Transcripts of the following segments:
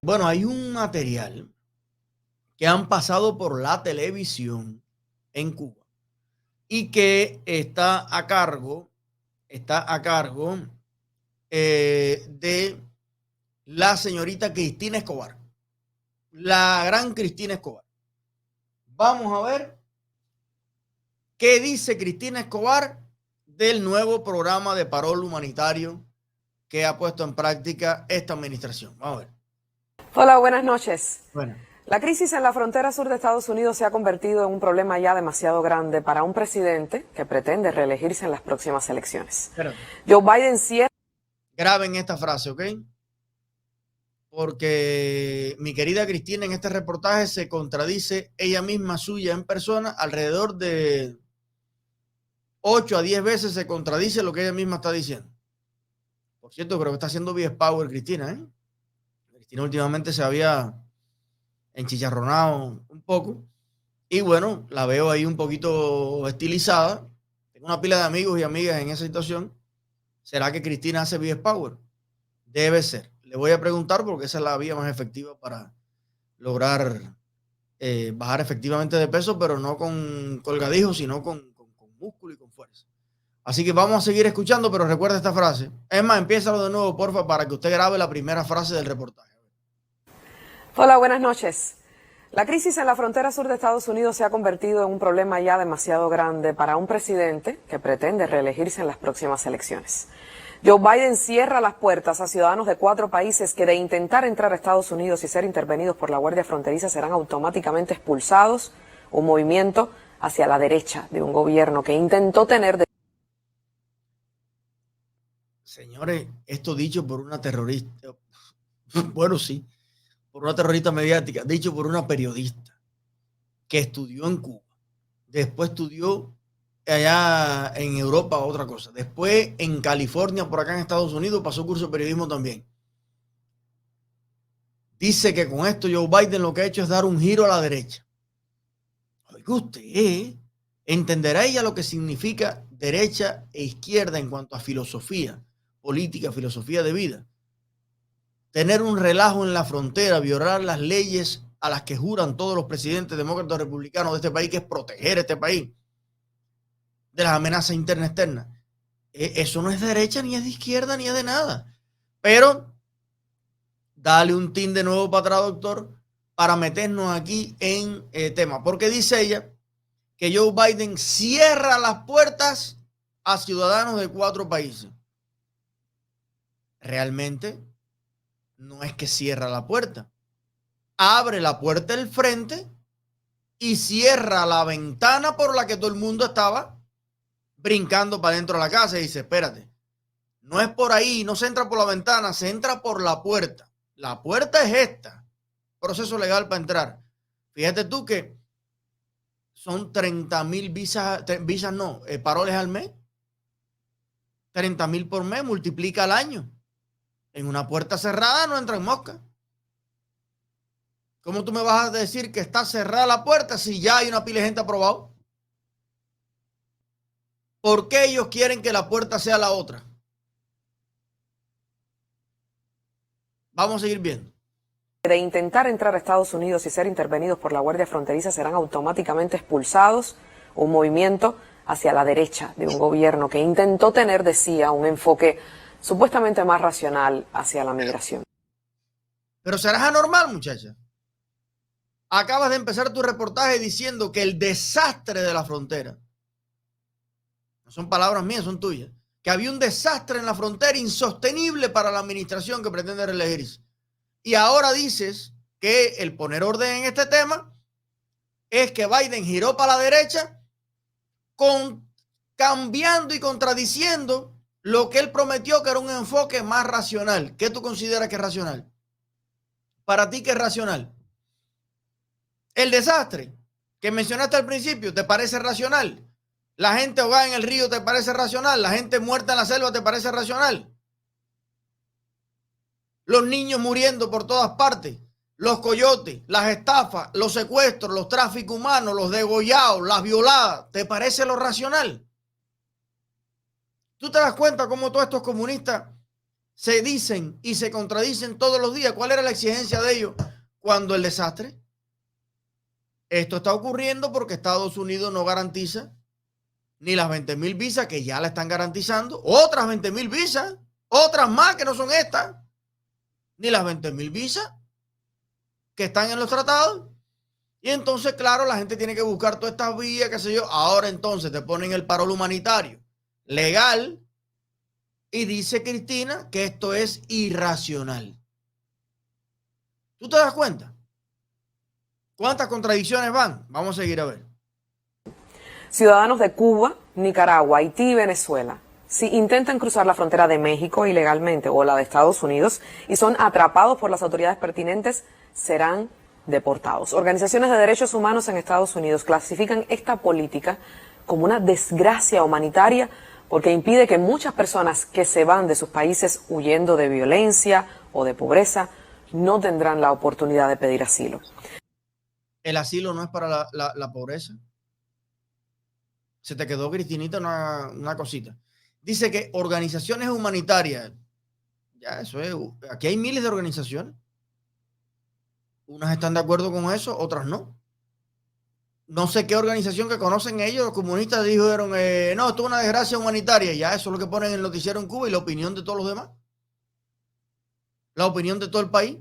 Bueno, hay un material que han pasado por la televisión en Cuba y que está a cargo de la señorita Cristina Escobar, la gran Cristina Escobar. Vamos a ver qué dice Cristina Escobar del nuevo programa de parol humanitario que ha puesto en práctica esta administración. Vamos a ver. Hola, buenas noches. Bueno. La crisis en la frontera sur de Estados Unidos se ha convertido en un problema ya demasiado grande para un presidente que pretende reelegirse en las próximas elecciones. Espérate. Joe Biden cierra... Graben esta frase, ¿ok? Porque mi querida Cristina en este reportaje se contradice ella misma suya en persona alrededor de 8 a 10 veces se contradice lo que ella misma está diciendo. Por cierto, creo que está haciendo BS Power Cristina, ¿eh? Cristina últimamente se había enchicharronado un poco y bueno, la veo ahí un poquito estilizada. Tengo una pila de amigos y amigas en esa situación. ¿Será que Cristina hace BS Power? Debe ser. Le voy a preguntar porque esa es la vía más efectiva para lograr bajar efectivamente de peso, pero no con colgadijos, sino con músculo y con fuerza. Así que vamos a seguir escuchando, pero recuerda esta frase. Es más, empiézalo de nuevo, porfa, para que usted grabe la primera frase del reportaje. Hola, buenas noches. La crisis en la frontera sur de Estados Unidos se ha convertido en un problema ya demasiado grande para un presidente que pretende reelegirse en las próximas elecciones. Joe Biden cierra las puertas a ciudadanos de 4 países que de intentar entrar a Estados Unidos y ser intervenidos por la Guardia Fronteriza serán automáticamente expulsados, un movimiento hacia la derecha de un gobierno que intentó tener... Señores, esto dicho por una terrorista, bueno, sí, por una terrorista mediática, dicho por una periodista que estudió en Cuba, después estudió allá en Europa otra cosa, después en California, por acá en Estados Unidos, pasó curso de periodismo también. Dice que con esto Joe Biden lo que ha hecho es dar un giro a la derecha. Oiga usted, entenderá ella lo que significa derecha e izquierda en cuanto a filosofía política, filosofía de vida. Tener un relajo en la frontera, violar las leyes a las que juran todos los presidentes demócratas republicanos de este país, que es proteger este país de las amenazas internas y externas. Eso no es de derecha, ni es de izquierda, ni es de nada. Pero dale un tin de nuevo para atrás, doctor, para meternos aquí en tema. Porque dice ella que Joe Biden cierra las puertas a ciudadanos de 4 países. Realmente no es que cierra la puerta. Abre la puerta del frente y cierra la ventana por la que todo el mundo estaba brincando para dentro de la casa. Y dice, espérate, no es por ahí, no se entra por la ventana, se entra por la puerta. La puerta es esta. Proceso legal para entrar. Fíjate tú que son 30,000 paroles al mes. 30,000 por mes, multiplica al año. En una puerta cerrada no entran moscas. ¿Cómo tú me vas a decir que está cerrada la puerta si ya hay una pila de gente aprobado? ¿Por qué ellos quieren que la puerta sea la otra? Vamos a seguir viendo. De intentar entrar a Estados Unidos y ser intervenidos por la Guardia Fronteriza serán automáticamente expulsados, un movimiento hacia la derecha de un gobierno que intentó tener, decía, un enfoque supuestamente más racional hacia la migración. Pero serás anormal, muchacha. Acabas de empezar tu reportaje diciendo que el desastre de la frontera, no son palabras mías, son tuyas, que había un desastre en la frontera insostenible para la administración que pretende reelegirse. Y ahora dices que el poner orden en este tema es que Biden giró para la derecha cambiando y contradiciendo lo que él prometió que era un enfoque más racional. ¿Qué tú consideras que es racional? Para ti, ¿qué es racional? El desastre que mencionaste al principio, ¿te parece racional? La gente ahogada en el río, ¿te parece racional? La gente muerta en la selva, ¿te parece racional? Los niños muriendo por todas partes, los coyotes, las estafas, los secuestros, los tráficos humanos, los degollados, las violadas, ¿te parece lo racional? ¿Tú te das cuenta cómo todos estos comunistas se dicen y se contradicen todos los días. ¿Cuál era la exigencia de ellos cuando el desastre? Esto está ocurriendo porque Estados Unidos no garantiza ni las 20,000 visas que ya la están garantizando, otras 20,000 visas, otras más que no son estas, ni las 20,000 visas que están en los tratados. Y entonces, claro, la gente tiene que buscar todas estas vías, qué sé yo. Ahora entonces te ponen el parol humanitario legal y dice Cristina que esto es irracional. ¿Tú te das cuenta? ¿Cuántas contradicciones van? Vamos a seguir a ver. Ciudadanos de Cuba, Nicaragua, Haití y Venezuela, si intentan cruzar la frontera de México ilegalmente o la de Estados Unidos y son atrapados por las autoridades pertinentes, serán deportados. Organizaciones de derechos humanos en Estados Unidos clasifican esta política como una desgracia humanitaria porque impide que muchas personas que se van de sus países huyendo de violencia o de pobreza no tendrán la oportunidad de pedir asilo. El asilo no es para la pobreza. Se te quedó, Cristinita, una cosita. Dice que organizaciones humanitarias, ya eso es, aquí hay miles de organizaciones. Unas están de acuerdo con eso, otras no. No sé qué organización que conocen ellos, los comunistas dijeron, no, esto es una desgracia humanitaria. Ya eso es lo que ponen en el noticiero en Cuba y la opinión de todos los demás. La opinión de todo el país,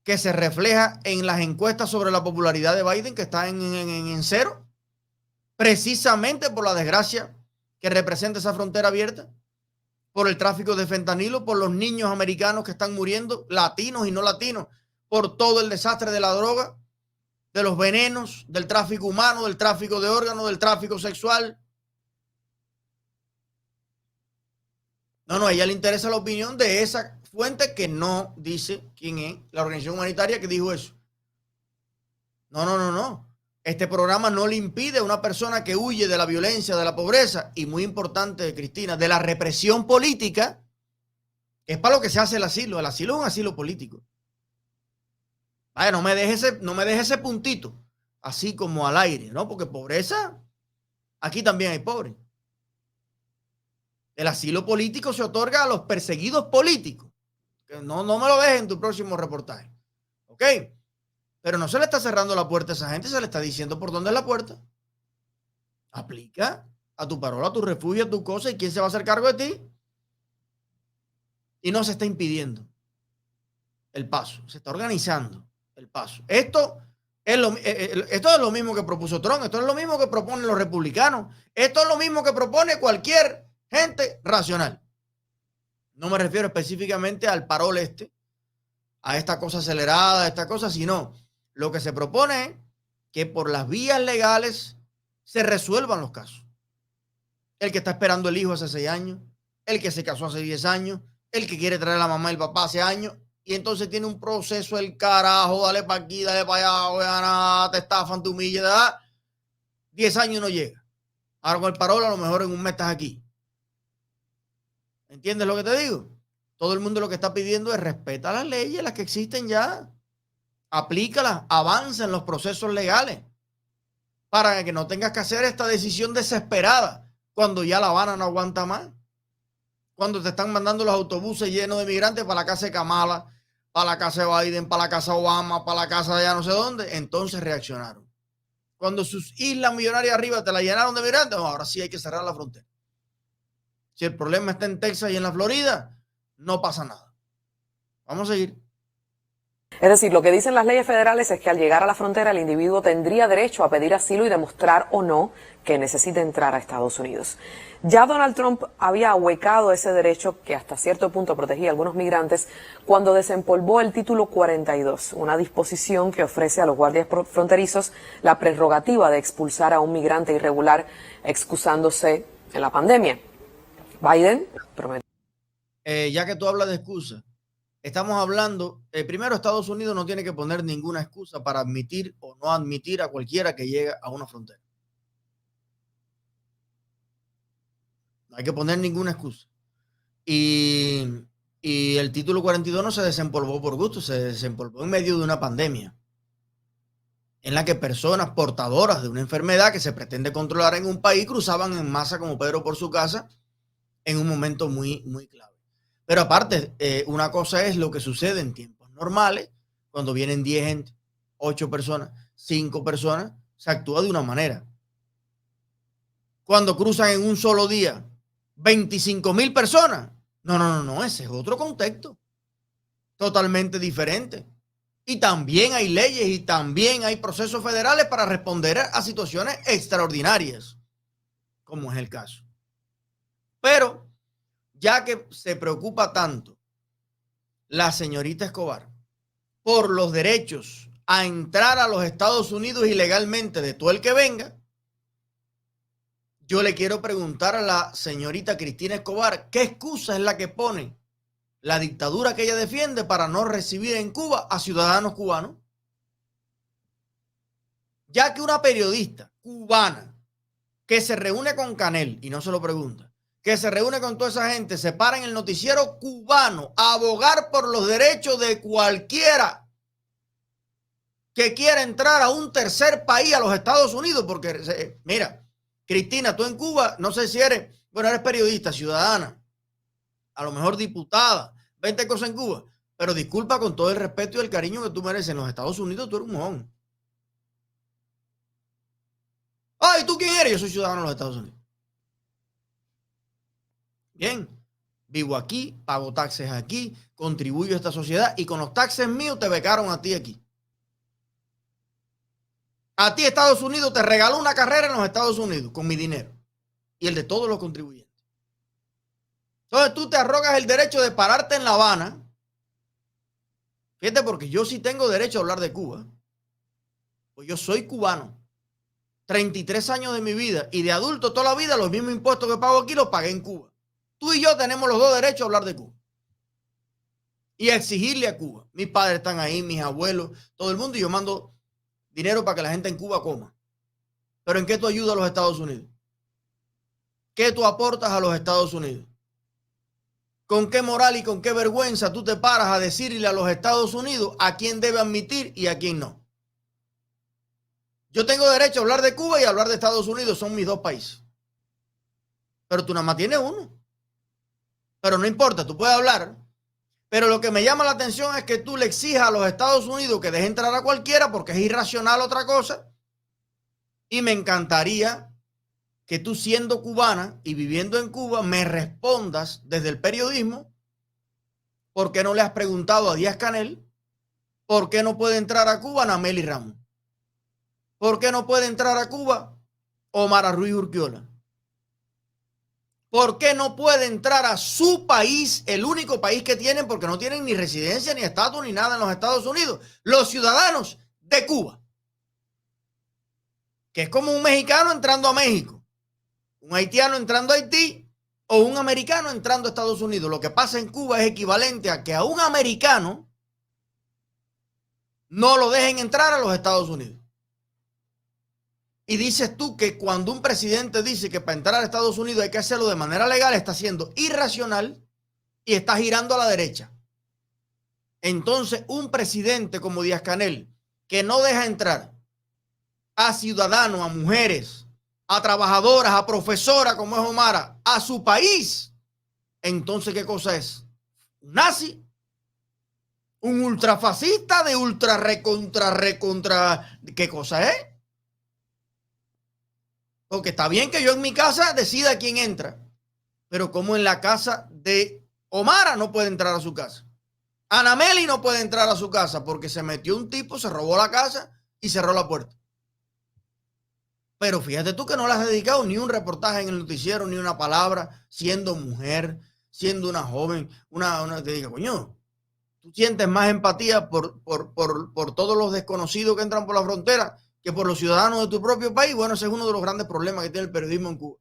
que se refleja en las encuestas sobre la popularidad de Biden, que está en cero, precisamente por la desgracia que representa esa frontera abierta, por el tráfico de fentanilo, por los niños americanos que están muriendo, latinos y no latinos, por todo el desastre de la droga, de los venenos, del tráfico humano, del tráfico de órganos, del tráfico sexual. No, a ella le interesa la opinión de esa fuente que no dice quién es la organización humanitaria que dijo eso. No. Este programa no le impide a una persona que huye de la violencia, de la pobreza y, muy importante, Cristina, de la represión política. Es para lo que se hace el asilo. El asilo es un asilo político. Vaya, no me deje ese puntito así como al aire, ¿no? Porque pobreza, aquí también hay pobres. El asilo político se otorga a los perseguidos políticos. No me lo dejes en tu próximo reportaje. ¿Ok? Pero no se le está cerrando la puerta a esa gente, se le está diciendo por dónde es la puerta. Aplica a tu parola, a tu refugio, a tu cosa, y quién se va a hacer cargo de ti. Y no se está impidiendo el paso, se está organizando el paso. Esto es lo mismo que propuso Trump, esto es lo mismo que proponen los republicanos, esto es lo mismo que propone cualquier gente racional. No me refiero específicamente al parol a esta cosa acelerada, a esta cosa, sino lo que se propone es que por las vías legales se resuelvan los casos. El que está esperando el hijo hace 6 años, el que se casó hace 10 años, el que quiere traer a la mamá y el papá hace años, y entonces tiene un proceso del carajo, dale para aquí, dale para allá, te estafan, te humillan, 10 años no llega. Ahora con el parol a lo mejor en un mes estás aquí. ¿Entiendes lo que te digo? Todo el mundo lo que está pidiendo es respeta las leyes, las que existen ya. Aplícalas, avanza en los procesos legales para que no tengas que hacer esta decisión desesperada cuando ya La Habana no aguanta más. Cuando te están mandando los autobuses llenos de migrantes para la casa de Kamala, para la casa de Biden, para la casa de Obama, para la casa de ya no sé dónde, entonces reaccionaron. Cuando sus islas millonarias arriba te la llenaron de migrantes, ahora sí hay que cerrar la frontera. Si el problema está en Texas y en la Florida, no pasa nada. Vamos a seguir. Es decir, lo que dicen las leyes federales es que al llegar a la frontera el individuo tendría derecho a pedir asilo y demostrar o no que necesita entrar a Estados Unidos. Ya Donald Trump había ahuecado ese derecho que hasta cierto punto protegía a algunos migrantes cuando desempolvó el título 42, una disposición que ofrece a los guardias fronterizos la prerrogativa de expulsar a un migrante irregular excusándose en la pandemia. Biden prometió. Ya que tú hablas de excusa, estamos hablando, primero Estados Unidos no tiene que poner ninguna excusa para admitir o no admitir a cualquiera que llegue a una frontera. No hay que poner ninguna excusa. Y el título 42 no se desempolvó por gusto, se desempolvó en medio de una pandemia en la que personas portadoras de una enfermedad que se pretende controlar en un país cruzaban en masa como Pedro por su casa en un momento muy, muy clave. Pero aparte, una cosa es lo que sucede en tiempos normales, cuando vienen 10 gente, 8 personas, 5 personas, se actúa de una manera. Cuando cruzan en un solo día 25,000 personas, no, ese es otro contexto, totalmente diferente. Y también hay leyes y también hay procesos federales para responder a situaciones extraordinarias, como es el caso. Pero ya que se preocupa tanto la señorita Escobar por los derechos a entrar a los Estados Unidos ilegalmente de todo el que venga, yo le quiero preguntar a la señorita Cristina Escobar, ¿qué excusa es la que pone la dictadura que ella defiende para no recibir en Cuba a ciudadanos cubanos? Ya que una periodista cubana que se reúne con Canel, y no se lo pregunta, que se reúne con toda esa gente, se para en el noticiero cubano a abogar por los derechos de cualquiera que quiera entrar a un tercer país, a los Estados Unidos, porque, mira, Cristina, tú en Cuba, no sé si eres periodista, ciudadana, a lo mejor diputada, 20 cosas en Cuba, pero disculpa, con todo el respeto y el cariño que tú mereces, en los Estados Unidos tú eres un mojón. Ay, ¿tú quién eres? Yo soy ciudadano de los Estados Unidos. Bien, vivo aquí, pago taxes aquí, contribuyo a esta sociedad y con los taxes míos te becaron a ti aquí. A ti Estados Unidos te regaló una carrera en los Estados Unidos con mi dinero y el de todos los contribuyentes. Entonces tú te arrogas el derecho de pararte en La Habana. Fíjate, porque yo sí tengo derecho a hablar de Cuba. Pues yo soy cubano. 33 años de mi vida y de adulto toda la vida los mismos impuestos que pago aquí los pagué en Cuba. Tú y yo tenemos los dos derechos a hablar de Cuba y a exigirle a Cuba. Mis padres están ahí, mis abuelos, todo el mundo, y yo mando dinero para que la gente en Cuba coma. Pero ¿en qué tú ayudas a los Estados Unidos? ¿Qué tú aportas a los Estados Unidos? ¿Con qué moral y con qué vergüenza tú te paras a decirle a los Estados Unidos a quién debe admitir y a quién no? Yo tengo derecho a hablar de Cuba y a hablar de Estados Unidos, son mis dos países. Pero tú nada más tienes uno. Pero no importa, tú puedes hablar. Pero lo que me llama la atención es que tú le exijas a los Estados Unidos que deje entrar a cualquiera porque es irracional otra cosa. Y me encantaría que tú, siendo cubana y viviendo en Cuba, me respondas desde el periodismo por qué no le has preguntado a Díaz-Canel por qué no puede entrar a Cuba Namely Ramos. ¿Por qué no puede entrar a Cuba Omar Ruiz Urquiola? ¿Por qué no puede entrar a su país, el único país que tienen, porque no tienen ni residencia, ni estatus, ni nada en los Estados Unidos, los ciudadanos de Cuba? Que es como un mexicano entrando a México, un haitiano entrando a Haití o un americano entrando a Estados Unidos. Lo que pasa en Cuba es equivalente a que a un americano no lo dejen entrar a los Estados Unidos. Y dices tú que cuando un presidente dice que para entrar a Estados Unidos hay que hacerlo de manera legal, está siendo irracional y está girando a la derecha. Entonces, un presidente como Díaz-Canel, que no deja entrar a ciudadanos, a mujeres, a trabajadoras, a profesoras como es Omara, a su país, entonces, ¿qué cosa es? ¿Un nazi? ¿Un ultrafascista de ultra recontra? ¿Qué cosa es? Porque está bien que yo en mi casa decida quién entra, pero como en la casa de Omara no puede entrar a su casa. Anameli no puede entrar a su casa porque se metió un tipo, se robó la casa y cerró la puerta. Pero fíjate tú que no le has dedicado ni un reportaje en el noticiero, ni una palabra, siendo mujer, siendo una joven, te diga, coño, tú sientes más empatía por todos los desconocidos que entran por la frontera que por los ciudadanos de tu propio país. Bueno, ese es uno de los grandes problemas que tiene el periodismo en Cuba,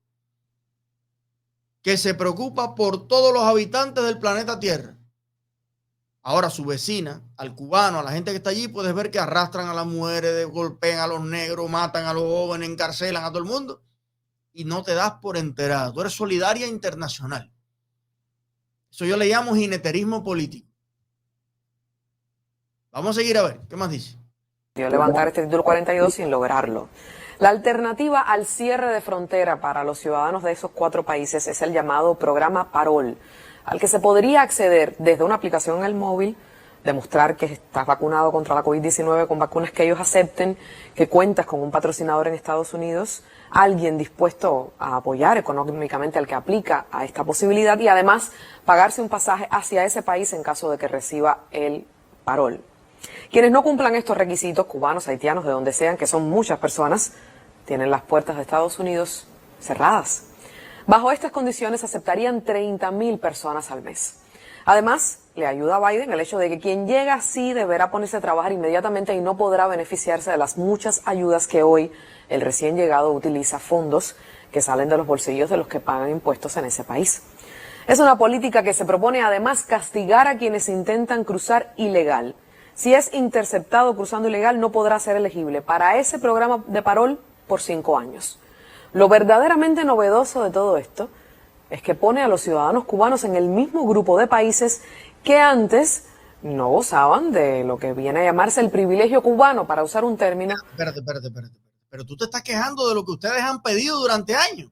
que se preocupa por todos los habitantes del planeta Tierra. Ahora su vecina, al cubano, a la gente que está allí, puedes ver que arrastran a las mujeres, golpean a los negros, matan a los jóvenes, encarcelan a todo el mundo y no te das por enterado. Tú eres solidaria internacional. Eso yo le llamo jineterismo político. Vamos a seguir a ver, ¿qué más dice? Levantar este título 42 sin lograrlo. La alternativa al cierre de frontera para los ciudadanos de esos 4 países es el llamado programa Parol. al que se podría acceder desde una aplicación en el móvil, demostrar que estás vacunado contra la COVID-19 con vacunas que ellos acepten, que cuentas con un patrocinador en Estados Unidos, alguien dispuesto a apoyar económicamente al que aplica a esta posibilidad y además pagarse un pasaje hacia ese país en caso de que reciba el parol. Quienes no cumplan estos requisitos, cubanos, haitianos, de donde sean, que son muchas personas, tienen las puertas de Estados Unidos cerradas. Bajo estas condiciones aceptarían 30.000 personas al mes. Además, le ayuda a Biden el hecho de que quien llega sí deberá ponerse a trabajar inmediatamente y no podrá beneficiarse de las muchas ayudas que hoy el recién llegado utiliza, fondos que salen de los bolsillos de los que pagan impuestos en ese país. Es una política que se propone además castigar a quienes intentan cruzar ilegal. Si es interceptado cruzando ilegal, no podrá ser elegible para ese programa de parol por 5 años. Lo verdaderamente novedoso de todo esto es que pone a los ciudadanos cubanos en el mismo grupo de países que antes no gozaban de lo que viene a llamarse el privilegio cubano, para usar un término. Espérate. Pero tú te estás quejando de lo que ustedes han pedido durante años.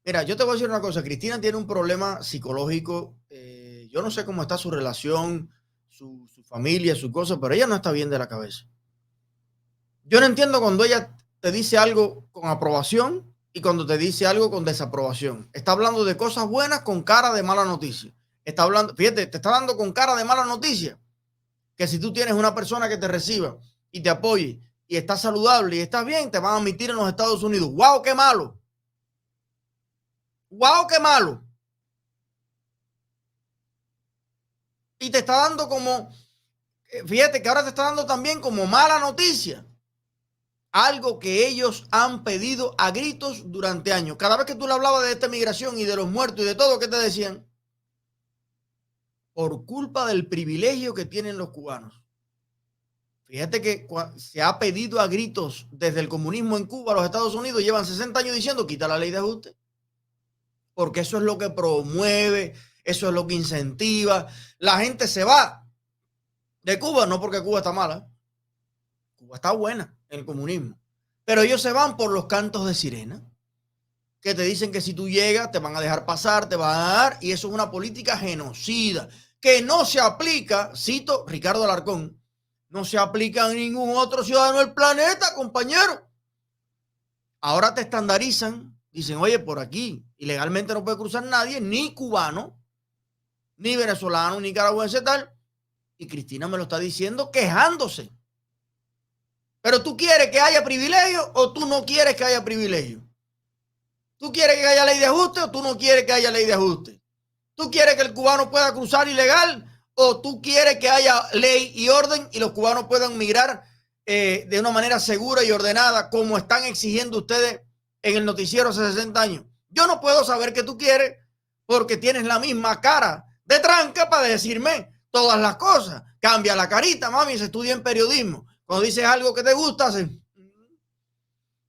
Mira, yo te voy a decir una cosa. Cristina tiene un problema psicológico. Yo no sé cómo está su relación, su familia, su cosa, pero ella no está bien de la cabeza. Yo no entiendo cuando ella te dice algo con aprobación y cuando te dice algo con desaprobación. Está hablando de cosas buenas con cara de mala noticia. Está hablando, fíjate, te está dando con cara de mala noticia que si tú tienes una persona que te reciba y te apoye y está saludable y está bien, te van a admitir en los Estados Unidos. ¡Wow, qué malo! ¡Wow, qué malo! Y te está dando como, fíjate que ahora te está dando también como mala noticia. Algo que ellos han pedido a gritos durante años. Cada vez que tú le hablabas de esta migración y de los muertos y de todo, ¿qué te decían? Por culpa del privilegio que tienen los cubanos. Fíjate que se ha pedido a gritos desde el comunismo en Cuba, los Estados Unidos llevan 60 años diciendo quita la ley de ajuste. Porque eso es lo que promueve, eso es lo que incentiva. La gente se va de Cuba, no porque Cuba está mala. Cuba está buena en el comunismo. Pero ellos se van por los cantos de sirena, que te dicen que si tú llegas te van a dejar pasar, te van a dar, y eso es una política genocida, que no se aplica, cito Ricardo Alarcón, no se aplica a ningún otro ciudadano del planeta, compañero. Ahora te estandarizan, dicen, oye, por aquí ilegalmente no puede cruzar nadie, ni cubano, ni venezolano, ni nicaragüense, tal. Y Cristina me lo está diciendo quejándose. Pero tú quieres que haya privilegio o tú no quieres que haya privilegio. ¿Tú quieres que haya ley de ajuste o tú no quieres que haya ley de ajuste? ¿Tú quieres que el cubano pueda cruzar ilegal o tú quieres que haya ley y orden y los cubanos puedan migrar de una manera segura y ordenada como están exigiendo ustedes en el noticiero hace 60 años? Yo no puedo saber qué tú quieres porque tienes la misma cara de tranca para decirme todas las cosas. Cambia la carita, mami, se estudia en periodismo. Cuando dices algo que te gusta, haces.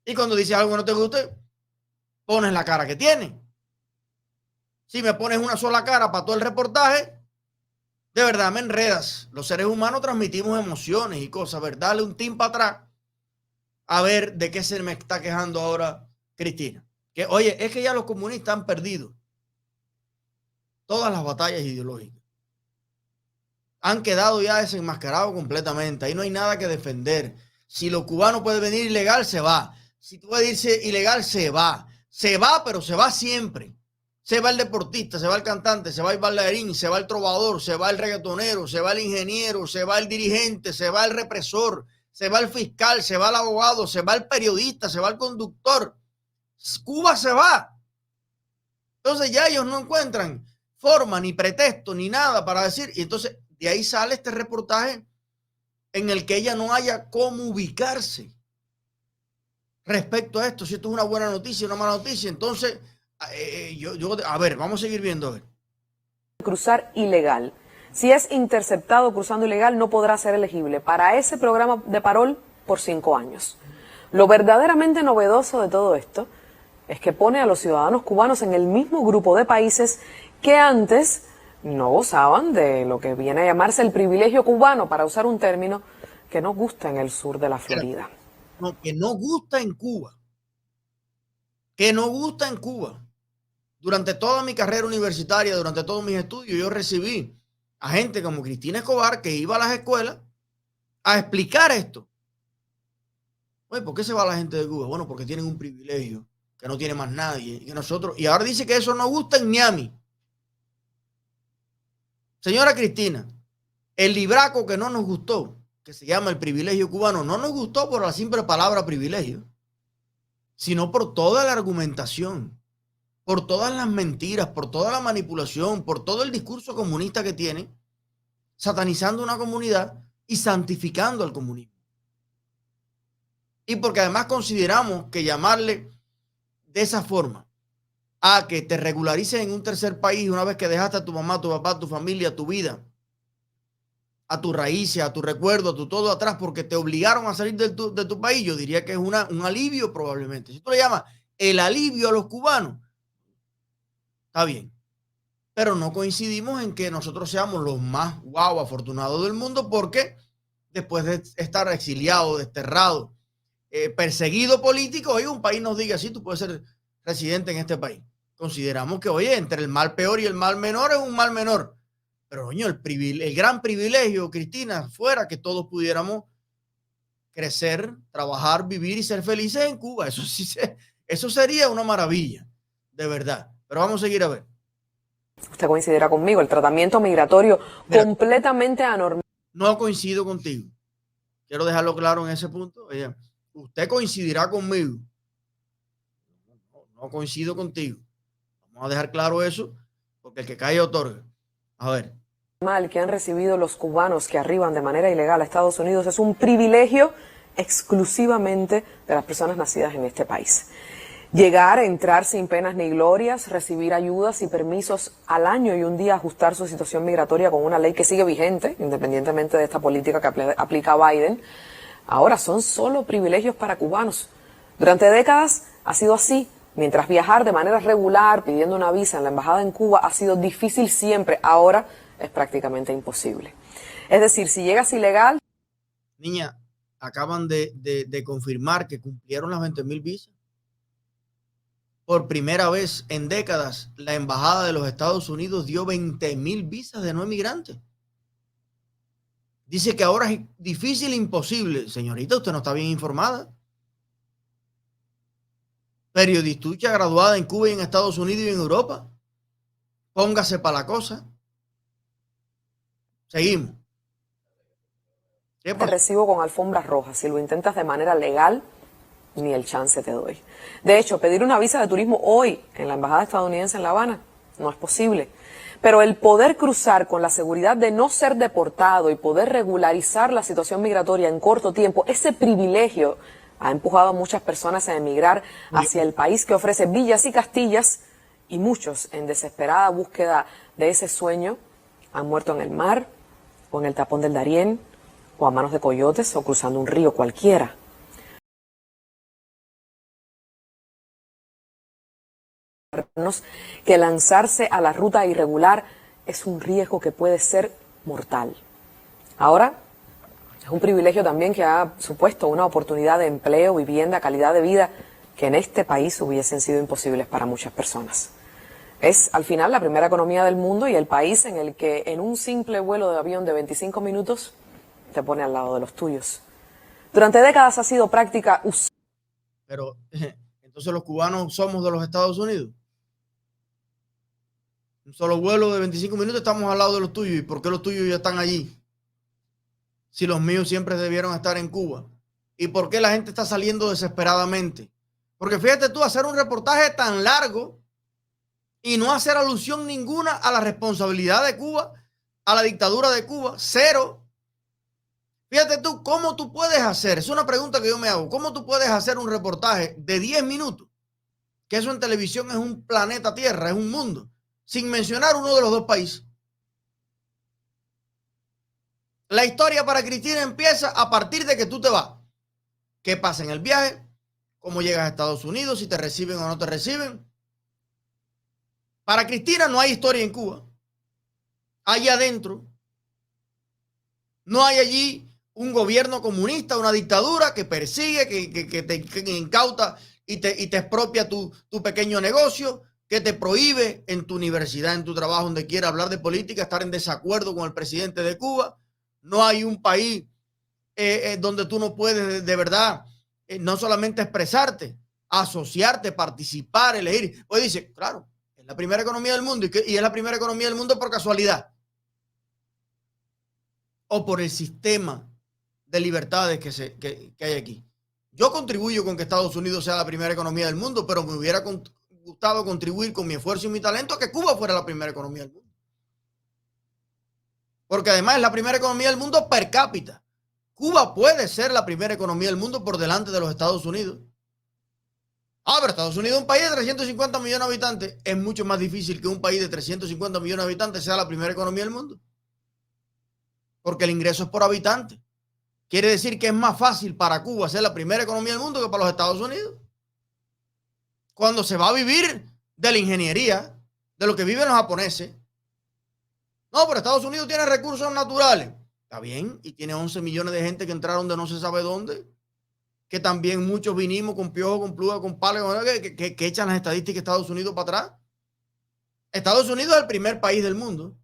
Y cuando dices algo que no te gusta, pones la cara que tiene. Si me pones una sola cara para todo el reportaje, de verdad me enredas. Los seres humanos transmitimos emociones y cosas. A ver, dale un team para atrás a ver de qué se me está quejando ahora Cristina. Que, oye, es que ya los comunistas han perdido todas las batallas ideológicas. Han quedado ya desenmascarados completamente. Ahí no hay nada que defender. Si los cubanos pueden venir ilegal, se va. Si tú puedes irse ilegal, se va. Se va, pero se va siempre. Se va el deportista, se va el cantante, se va el bailarín, se va el trovador, se va el reggaetonero, se va el ingeniero, se va el dirigente, se va el represor, se va el fiscal, se va el abogado, se va el periodista, se va el conductor. Cuba se va. Entonces ya ellos no encuentran forma, ni pretexto, ni nada para decir. Y entonces de ahí sale este reportaje en el que ella no haya cómo ubicarse respecto a esto. Si esto es una buena noticia, una mala noticia. Entonces, a ver, vamos a seguir viendo. A ver. Cruzar ilegal. Si es interceptado cruzando ilegal, no podrá ser elegible para ese programa de parol por 5 años. Lo verdaderamente novedoso de todo esto es que pone a los ciudadanos cubanos en el mismo grupo de países que antes no gozaban de lo que viene a llamarse el privilegio cubano, para usar un término que no gusta en el sur de la Florida. No, que no gusta en Cuba. Que no gusta en Cuba. Durante toda mi carrera universitaria, durante todos mis estudios, yo recibí a gente como Cristina Escobar que iba a las escuelas a explicar esto. Oye, ¿por qué se va la gente de Cuba? Bueno, porque tienen un privilegio que no tiene más nadie y que nosotros. Y ahora dice que eso no gusta en Miami. Señora Cristina, el libraco que no nos gustó, que se llama el privilegio cubano, no nos gustó por la simple palabra privilegio, sino por toda la argumentación, por todas las mentiras, por toda la manipulación, por todo el discurso comunista que tiene, satanizando una comunidad y santificando al comunismo. Y porque además consideramos que llamarle de esa forma a que te regularices en un tercer país una vez que dejaste a tu mamá, tu papá, tu familia, tu vida, a tus raíces, a tu recuerdo, a tu todo atrás, porque te obligaron a salir de tu país, yo diría que es un alivio probablemente. Si tú le llamas el alivio a los cubanos, está bien. Pero no coincidimos en que nosotros seamos los más afortunados del mundo, porque después de estar exiliado, desterrado, perseguido político, hoy un país nos diga, sí, tú puedes ser residente en este país. Consideramos que, oye, entre el mal peor y el mal menor es un mal menor. Pero, coño, el gran privilegio, Cristina, fuera que todos pudiéramos crecer, trabajar, vivir y ser felices en Cuba. Eso sería una maravilla, de verdad. Pero vamos a seguir a ver. Usted coincidirá conmigo, el tratamiento migratorio completamente anormal. No coincido contigo. Quiero dejarlo claro en ese punto. Usted coincidirá conmigo. No coincido contigo. Vamos a dejar claro eso, porque el que cae otorga. A ver. Que han recibido los cubanos que arriban de manera ilegal a Estados Unidos es un privilegio exclusivamente de las personas nacidas en este país. Llegar, entrar sin penas ni glorias, recibir ayudas y permisos al año y un día ajustar su situación migratoria con una ley que sigue vigente, independientemente de esta política que aplica Biden, ahora son solo privilegios para cubanos. Durante décadas ha sido así. Mientras viajar de manera regular pidiendo una visa en la embajada en Cuba ha sido difícil siempre, ahora es prácticamente imposible. Es decir, si llegas ilegal... Niña, acaban de confirmar que cumplieron las 20,000 visas. Por primera vez en décadas, la embajada de los Estados Unidos dio 20,000 visas de no emigrantes. Dice que ahora es difícil e imposible. Señorita, usted no está bien informada. Periodista graduada en Cuba y en Estados Unidos y en Europa. Póngase para la cosa. Seguimos. Te recibo con alfombras rojas. Si lo intentas de manera legal, ni el chance te doy. De hecho, pedir una visa de turismo hoy en la embajada estadounidense en La Habana no es posible. Pero el poder cruzar con la seguridad de no ser deportado y poder regularizar la situación migratoria en corto tiempo, ese privilegio ha empujado a muchas personas a emigrar hacia el país que ofrece villas y castillas, y muchos, en desesperada búsqueda de ese sueño, han muerto en el mar, o en el tapón del Darién, o a manos de coyotes, o cruzando un río cualquiera. Que lanzarse a la ruta irregular es un riesgo que puede ser mortal. Ahora, es un privilegio también que ha supuesto una oportunidad de empleo, vivienda, calidad de vida que en este país hubiesen sido imposibles para muchas personas. Es al final la primera economía del mundo y el país en el que en un simple vuelo de avión de 25 minutos te pone al lado de los tuyos. Durante décadas ha sido práctica. Pero entonces los cubanos somos de los Estados Unidos. Un solo vuelo de 25 minutos estamos al lado de los tuyos. ¿Y por qué los tuyos ya están allí? Si los míos siempre debieron estar en Cuba. ¿Y por qué la gente está saliendo desesperadamente? Porque fíjate tú, hacer un reportaje tan largo y no hacer alusión ninguna a la responsabilidad de Cuba, a la dictadura de Cuba, cero. Fíjate tú, ¿cómo tú puedes hacer? Es una pregunta que yo me hago. ¿Cómo tú puedes hacer un reportaje de 10 minutos? Que eso en televisión es un planeta Tierra, es un mundo, sin mencionar uno de los dos países. La historia para Cristina empieza a partir de que tú te vas. ¿Qué pasa en el viaje? ¿Cómo llegas a Estados Unidos? ¿Si te reciben o no te reciben? Para Cristina no hay historia en Cuba. Allá adentro no hay allí un gobierno comunista, una dictadura que persigue, que te incauta y te expropia tu pequeño negocio, que te prohíbe en tu universidad, en tu trabajo, donde quiera hablar de política, estar en desacuerdo con el presidente de Cuba. No hay un país donde tú no puedes de verdad no solamente expresarte, asociarte, participar, elegir. Pues dice, claro, es la primera economía del mundo y es la primera economía del mundo por casualidad o por el sistema de libertades que hay aquí. Yo contribuyo con que Estados Unidos sea la primera economía del mundo, pero me hubiera gustado contribuir con mi esfuerzo y mi talento a que Cuba fuera la primera economía del mundo. Porque además es la primera economía del mundo per cápita. Cuba puede ser la primera economía del mundo por delante de los Estados Unidos. Pero Estados Unidos es un país de 350 millones de habitantes. Es mucho más difícil que un país de 350 millones de habitantes sea la primera economía del mundo. Porque el ingreso es por habitante. Quiere decir que es más fácil para Cuba ser la primera economía del mundo que para los Estados Unidos. Cuando se va a vivir de la ingeniería, de lo que viven los japoneses. No, pero Estados Unidos tiene recursos naturales. Está bien, y tiene 11 millones de gente que entraron de no se sabe dónde. Que también muchos vinimos con piojo, con pluga, con palo, que echan las estadísticas de Estados Unidos para atrás. Estados Unidos es el primer país del mundo.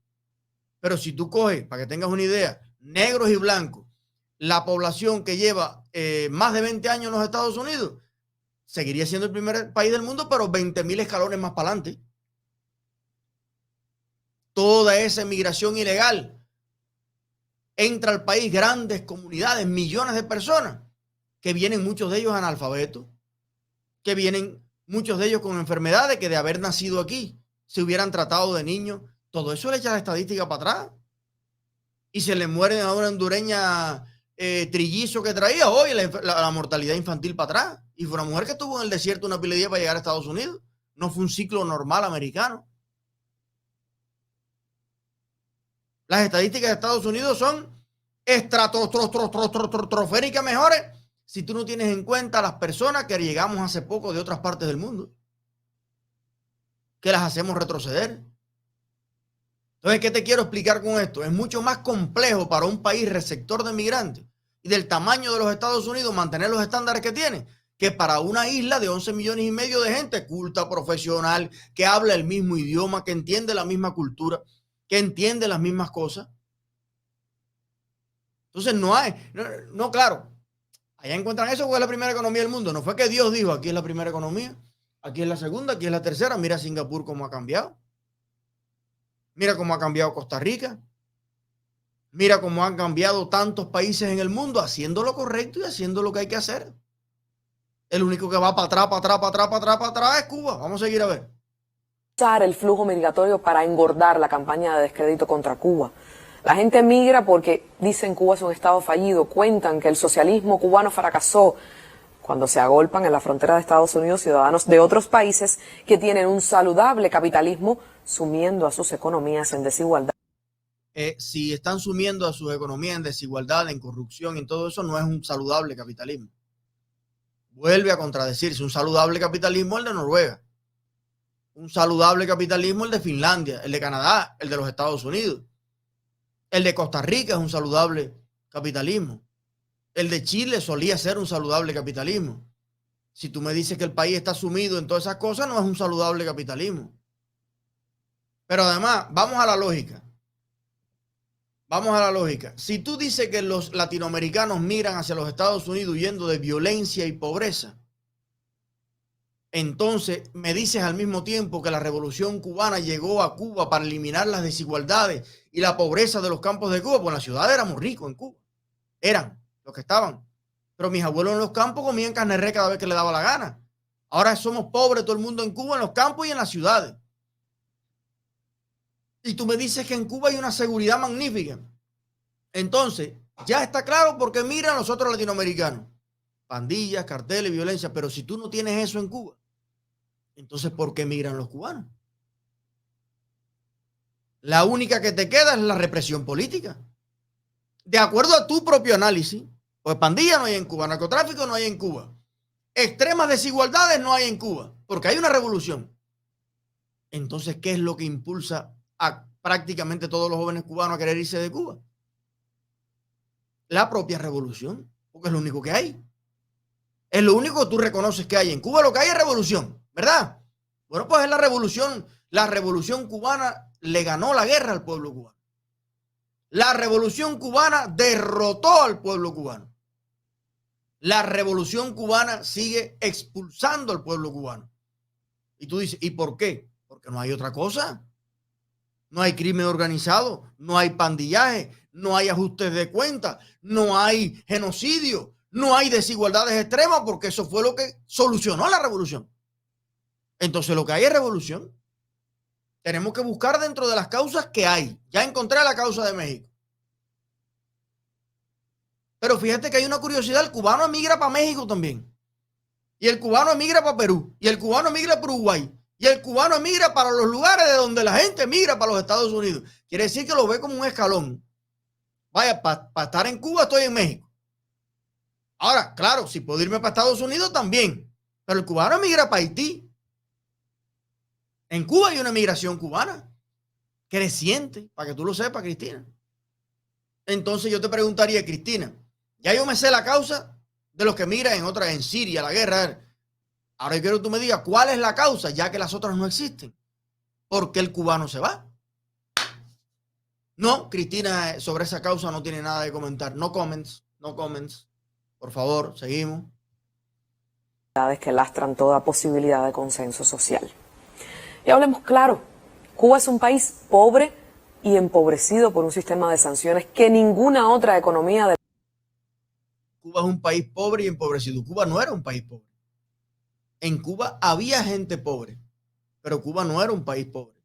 Pero si tú coges, para que tengas una idea, negros y blancos, la población que lleva más de 20 años en los Estados Unidos, seguiría siendo el primer país del mundo, pero 20.000 escalones más para adelante. Toda esa inmigración ilegal entra al país, grandes comunidades, millones de personas, que vienen muchos de ellos analfabetos, que vienen muchos de ellos con enfermedades que de haber nacido aquí, se hubieran tratado de niños. Todo eso le echa la estadística para atrás. Y se le mueren a una hondureña trillizo que traía hoy la mortalidad infantil para atrás. Y fue una mujer que estuvo en el desierto una pila de días para llegar a Estados Unidos. No fue un ciclo normal americano. Las estadísticas de Estados Unidos son estratosféricas mejores si tú no tienes en cuenta a las personas que llegamos hace poco de otras partes del mundo, que las hacemos retroceder. Entonces, ¿qué te quiero explicar con esto? Es mucho más complejo para un país receptor de migrantes y del tamaño de los Estados Unidos mantener los estándares que tiene, que para una isla de 11 millones y medio de gente culta, profesional, que habla el mismo idioma, que entiende la misma cultura, que entiende las mismas cosas. Entonces no, claro, allá encuentran eso porque es la primera economía del mundo. No fue que Dios dijo, aquí es la primera economía, aquí es la segunda, aquí es la tercera. Mira Singapur cómo ha cambiado. Mira cómo ha cambiado Costa Rica. Mira cómo han cambiado tantos países en el mundo haciendo lo correcto y haciendo lo que hay que hacer. El único que va para atrás, para atrás, para atrás, para atrás, para atrás es Cuba. Vamos a seguir a ver. Usar el flujo migratorio para engordar la campaña de descrédito contra Cuba. La gente migra porque dicen Cuba es un estado fallido, cuentan que el socialismo cubano fracasó cuando se agolpan en la frontera de Estados Unidos ciudadanos de otros países que tienen un saludable capitalismo sumiendo a sus economías en desigualdad. Si están sumiendo a sus economías en desigualdad, en corrupción, en todo eso, no es un saludable capitalismo. Vuelve a contradecirse. Un saludable capitalismo el de Noruega. Un saludable capitalismo el de Finlandia, el de Canadá, el de los Estados Unidos. El de Costa Rica es un saludable capitalismo. El de Chile solía ser un saludable capitalismo. Si tú me dices que el país está sumido en todas esas cosas, no es un saludable capitalismo. Pero además, vamos a la lógica. Vamos a la lógica. Si tú dices que los latinoamericanos migran hacia los Estados Unidos huyendo de violencia y pobreza, entonces me dices al mismo tiempo que la revolución cubana llegó a Cuba para eliminar las desigualdades y la pobreza de los campos de Cuba, pues en la ciudad éramos ricos en Cuba. Eran los que estaban. Pero mis abuelos en los campos comían carne res cada vez que les daba la gana. Ahora somos pobres todo el mundo en Cuba, en los campos y en las ciudades. Y tú me dices que en Cuba hay una seguridad magnífica. Entonces, ya está claro por qué miran los otros latinoamericanos. Pandillas, carteles, violencia. Pero si tú no tienes eso en Cuba, entonces ¿por qué migran los cubanos? La única que te queda es la represión política. De acuerdo a tu propio análisis, pues pandilla no hay en Cuba, narcotráfico no hay en Cuba, extremas desigualdades no hay en Cuba, porque hay una revolución. Entonces, ¿qué es lo que impulsa a prácticamente todos los jóvenes cubanos a querer irse de Cuba? La propia revolución, porque es lo único que hay. Es lo único que tú reconoces que hay en Cuba. Lo que hay es revolución, ¿verdad? Bueno, pues es la revolución. La revolución cubana le ganó la guerra al pueblo cubano. La revolución cubana derrotó al pueblo cubano. La revolución cubana sigue expulsando al pueblo cubano. Y tú dices, ¿y por qué? Porque no hay otra cosa. No hay crimen organizado, no hay pandillaje, no hay ajustes de cuentas, no hay genocidio, no hay desigualdades extremas, porque eso fue lo que solucionó la revolución. Entonces lo que hay es revolución. Tenemos que buscar dentro de las causas que hay. Ya encontré la causa de México. Pero fíjate que hay una curiosidad, el cubano emigra para México también. Y el cubano emigra para Perú. Y el cubano emigra para Uruguay. Y el cubano emigra para los lugares de donde la gente emigra para los Estados Unidos. Quiere decir que lo ve como un escalón. Vaya, para estar en Cuba estoy en México. Ahora, claro, si puedo irme para Estados Unidos también. Pero el cubano emigra para Haití. En Cuba hay una emigración cubana creciente, para que tú lo sepas, Cristina. Entonces yo te preguntaría, Cristina, ya yo me sé la causa de los que emigran en Siria, la guerra. Ahora yo quiero que tú me digas cuál es la causa, ya que las otras no existen. ¿Por qué el cubano se va? No, Cristina, sobre esa causa no tiene nada que comentar. No comments, no comments. Por favor, seguimos. Que lastran toda posibilidad de consenso social. Y hablemos claro, Cuba es un país pobre y empobrecido por un sistema de sanciones que ninguna otra economía del Cuba es un país pobre y empobrecido. Cuba no era un país pobre. En Cuba había gente pobre, pero Cuba no era un país pobre.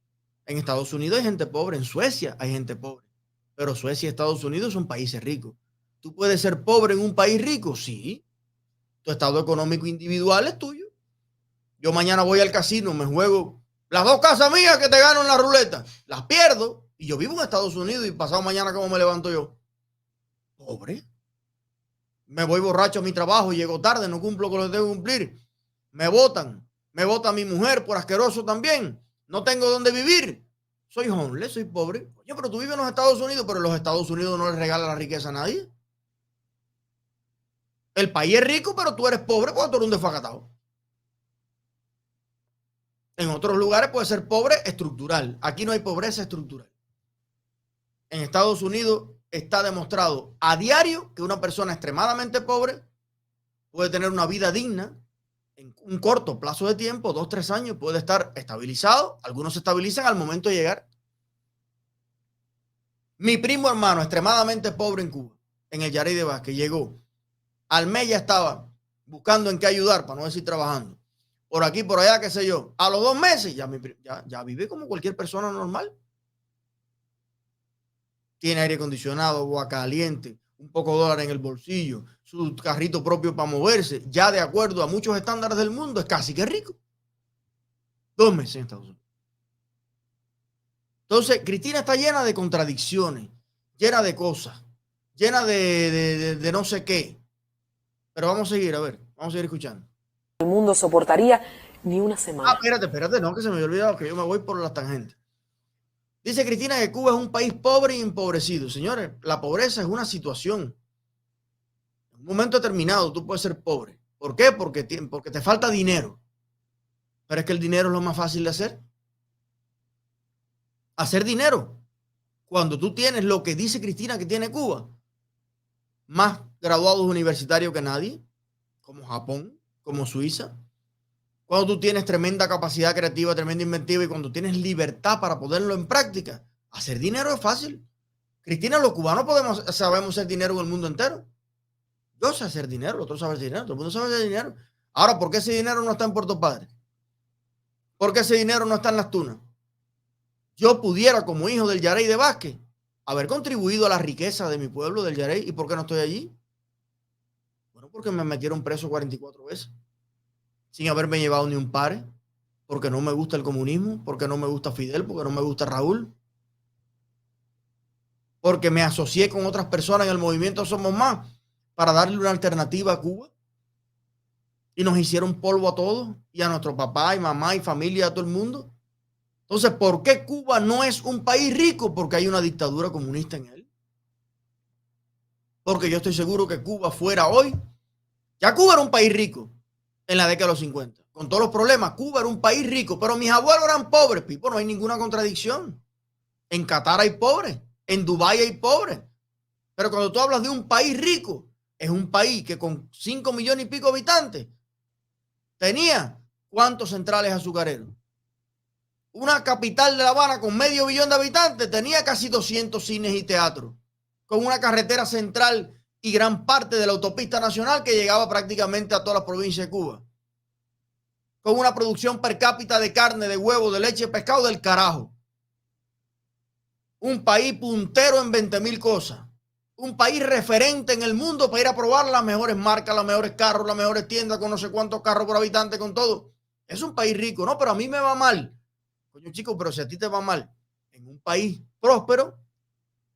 En Estados Unidos hay gente pobre, en Suecia hay gente pobre, pero Suecia y Estados Unidos son países ricos. ¿Tú puedes ser pobre en un país rico? Sí. Tu estado económico individual es tuyo. Yo mañana voy al casino, me juego las 2 casas mías que te gano en la ruleta, las pierdo y yo vivo en Estados Unidos y pasado mañana, ¿cómo me levanto yo? Pobre. Me voy borracho a mi trabajo, llego tarde, no cumplo con lo que tengo que cumplir. Me vota mi mujer por asqueroso también. No tengo dónde vivir. Soy homeless, soy pobre. Oye, pero tú vives en los Estados Unidos, pero en los Estados Unidos no les regala la riqueza a nadie. El país es rico, pero tú eres pobre porque tú eres un desfacatado. En otros lugares puede ser pobre estructural. Aquí no hay pobreza estructural. En Estados Unidos está demostrado a diario que una persona extremadamente pobre puede tener una vida digna en un corto plazo de tiempo, 2, 3 años, puede estar estabilizado. Algunos se estabilizan al momento de llegar. Mi primo hermano, extremadamente pobre en Cuba, en el Yaray de Vázquez, llegó. Al mes ya estaba buscando en qué ayudar, para no decir trabajando. Por aquí, por allá, qué sé yo. A los 2 meses ya vive como cualquier persona normal. Tiene aire acondicionado, agua caliente, un poco de dólar en el bolsillo, su carrito propio para moverse, ya de acuerdo a muchos estándares del mundo, es casi que rico. 2 meses en Estados Unidos. Entonces, Cristina está llena de contradicciones, llena de cosas, llena de no sé qué. Pero vamos a seguir, a ver, vamos a seguir escuchando. El mundo soportaría ni una semana. Espérate, no, que se me había olvidado que yo me voy por las tangentes. Dice Cristina que Cuba es un país pobre y empobrecido. Señores, la pobreza es una situación. En un momento determinado tú puedes ser pobre. ¿Por qué? Porque te falta dinero. Pero es que el dinero es lo más fácil de hacer. Hacer dinero. Cuando tú tienes lo que dice Cristina que tiene Cuba, más graduados universitarios que nadie, como Japón, como Suiza. Cuando tú tienes tremenda capacidad creativa, tremenda inventiva y cuando tienes libertad para ponerlo en práctica, hacer dinero es fácil. Cristina, los cubanos sabemos hacer dinero en el mundo entero. Yo sé hacer dinero, los otros saben hacer dinero, todo el mundo sabe hacer dinero. Ahora, ¿por qué ese dinero no está en Puerto Padre? ¿Por qué ese dinero no está en Las Tunas? Yo pudiera, como hijo del Yaray de Vázquez, haber contribuido a la riqueza de mi pueblo, del Yaray. ¿Y por qué no estoy allí? Bueno, porque me metieron preso 44 veces. Sin haberme llevado ni un pare, porque no me gusta el comunismo, porque no me gusta Fidel, porque no me gusta Raúl, porque me asocié con otras personas en el movimiento Somos Más para darle una alternativa a Cuba y nos hicieron polvo a todos y a nuestro papá y mamá y familia, a todo el mundo. Entonces, ¿por qué Cuba no es un país rico? Porque hay una dictadura comunista en él. Porque yo estoy seguro que Cuba fuera hoy, ya Cuba era un país rico en la década de los 50. con todos los problemas, Cuba era un país rico, pero mis abuelos eran pobres, Pipo, no hay ninguna contradicción. En Qatar hay pobres, en Dubái hay pobres, pero cuando tú hablas de un país rico, es un país que con 5 millones y pico de habitantes tenía ¿cuántos centrales azucareros? Una capital de La Habana con medio billón de habitantes tenía casi 200 cines y teatros, con una carretera central y gran parte de la autopista nacional que llegaba prácticamente a todas las provincias de Cuba, con una producción per cápita de carne, de huevo, de leche, de pescado del carajo. Un país puntero en 20.000 cosas. Un país referente en el mundo para ir a probar las mejores marcas, los mejores carros, las mejores tiendas, con no sé cuántos carros por habitante, con todo. Es un país rico, ¿no? Pero a mí me va mal. Coño, chico, pero si a ti te va mal en un país próspero,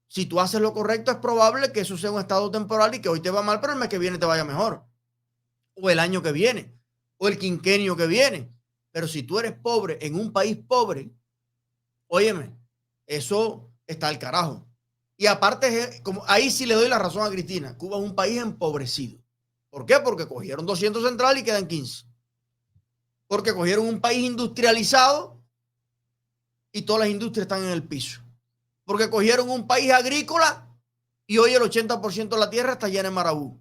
si tú haces lo correcto, es probable que eso sea un estado temporal y que hoy te va mal, pero el mes que viene te vaya mejor. O el año que viene, o el quinquenio que viene. Pero si tú eres pobre en un país pobre, óyeme, eso está al carajo. Y aparte, como ahí sí le doy la razón a Cristina, Cuba es un país empobrecido. ¿Por qué? Porque cogieron 200 centrales y quedan 15. Porque cogieron un país industrializado y todas las industrias están en el piso. Porque cogieron un país agrícola y hoy el 80% de la tierra está llena de marabú.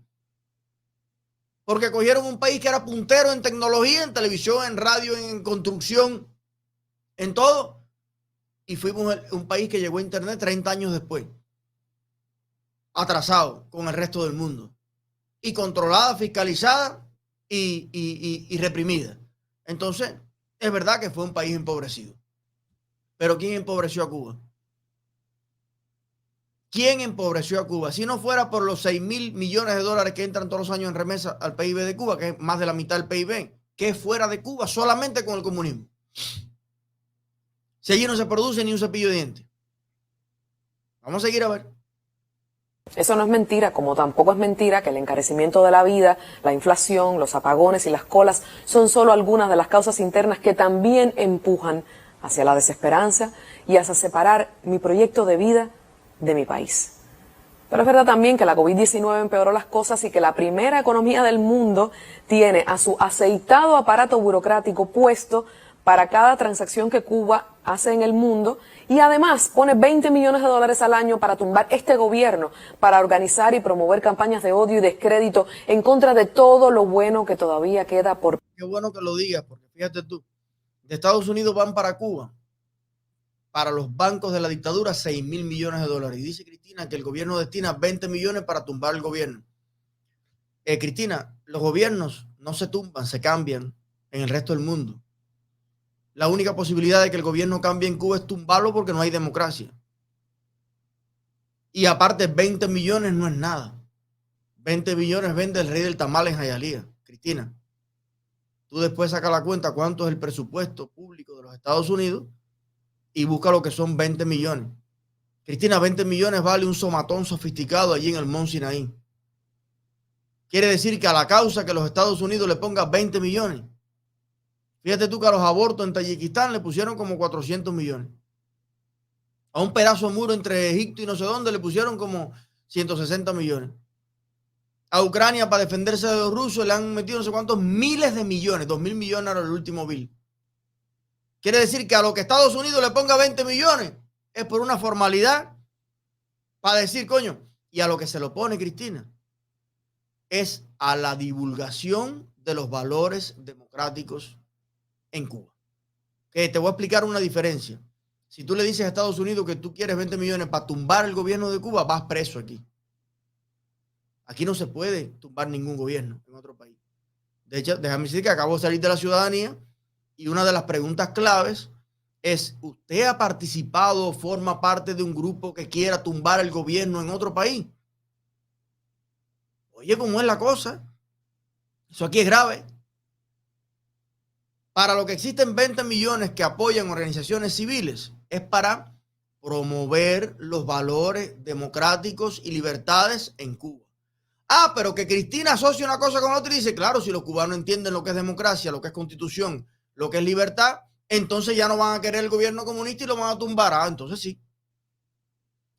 Porque cogieron un país que era puntero en tecnología, en televisión, en radio, en construcción, en todo. Y fuimos un país que llegó a internet 30 años después. Atrasado con el resto del mundo. Y controlada, fiscalizada y reprimida. Entonces, es verdad que fue un país empobrecido. Pero ¿quién empobreció a Cuba? ¿Quién empobreció a Cuba? Si no fuera por los 6.000 millones de dólares que entran todos los años en remesa al PIB de Cuba, que es más de la mitad del PIB, que es fuera de Cuba solamente con el comunismo. Si allí no se produce ni un cepillo de dientes. Vamos a seguir a ver. Eso no es mentira, como tampoco es mentira que el encarecimiento de la vida, la inflación, los apagones y las colas son solo algunas de las causas internas que también empujan hacia la desesperanza y hacia separar mi proyecto de vida de mi país. Pero es verdad también que la COVID-19 empeoró las cosas y que la primera economía del mundo tiene a su aceitado aparato burocrático puesto para cada transacción que Cuba hace en el mundo y además pone 20 millones de dólares al año para tumbar este gobierno, para organizar y promover campañas de odio y descrédito en contra de todo lo bueno que todavía queda por... Qué bueno que lo digas, porque fíjate tú, de Estados Unidos van para Cuba, para los bancos de la dictadura, 6.000 millones de dólares. Y dice Cristina que el gobierno destina 20 millones para tumbar el gobierno. Cristina, los gobiernos no se tumban, se cambian en el resto del mundo. La única posibilidad de que el gobierno cambie en Cuba es tumbarlo porque no hay democracia. Y aparte, 20 millones no es nada. 20 millones vende el rey del tamal en Hialeah. Cristina, tú después sacas la cuenta cuánto es el presupuesto público de los Estados Unidos y busca lo que son 20 millones. Cristina, 20 millones vale un somatón sofisticado allí en el Mont Sinaí. Quiere decir que a la causa que los Estados Unidos le ponga 20 millones. Fíjate tú que a los abortos en Tayikistán le pusieron como 400 millones. A un pedazo de muro entre Egipto y no sé dónde le pusieron como 160 millones. A Ucrania para defenderse de los rusos le han metido no sé cuántos miles de millones. 2.000 millones era el último bill. Quiere decir que a lo que Estados Unidos le ponga 20 millones es por una formalidad para decir, coño, y a lo que se lo pone Cristina es a la divulgación de los valores democráticos en Cuba. Que te voy a explicar una diferencia. Si tú le dices a Estados Unidos que tú quieres 20 millones para tumbar el gobierno de Cuba, vas preso aquí. Aquí no se puede tumbar ningún gobierno en otro país. De hecho, déjame decir que acabo de salir de la ciudadanía y una de las preguntas claves es, ¿usted ha participado o forma parte de un grupo que quiera tumbar el gobierno en otro país? Oye, ¿cómo es la cosa? Eso aquí es grave. Para lo que existen 20 millones que apoyan organizaciones civiles, es para promover los valores democráticos y libertades en Cuba. Ah, pero que Cristina asocia una cosa con otra y dice, claro, si los cubanos entienden lo que es democracia, lo que es constitución, lo que es libertad, entonces ya no van a querer el gobierno comunista y lo van a tumbar. Ah, entonces sí.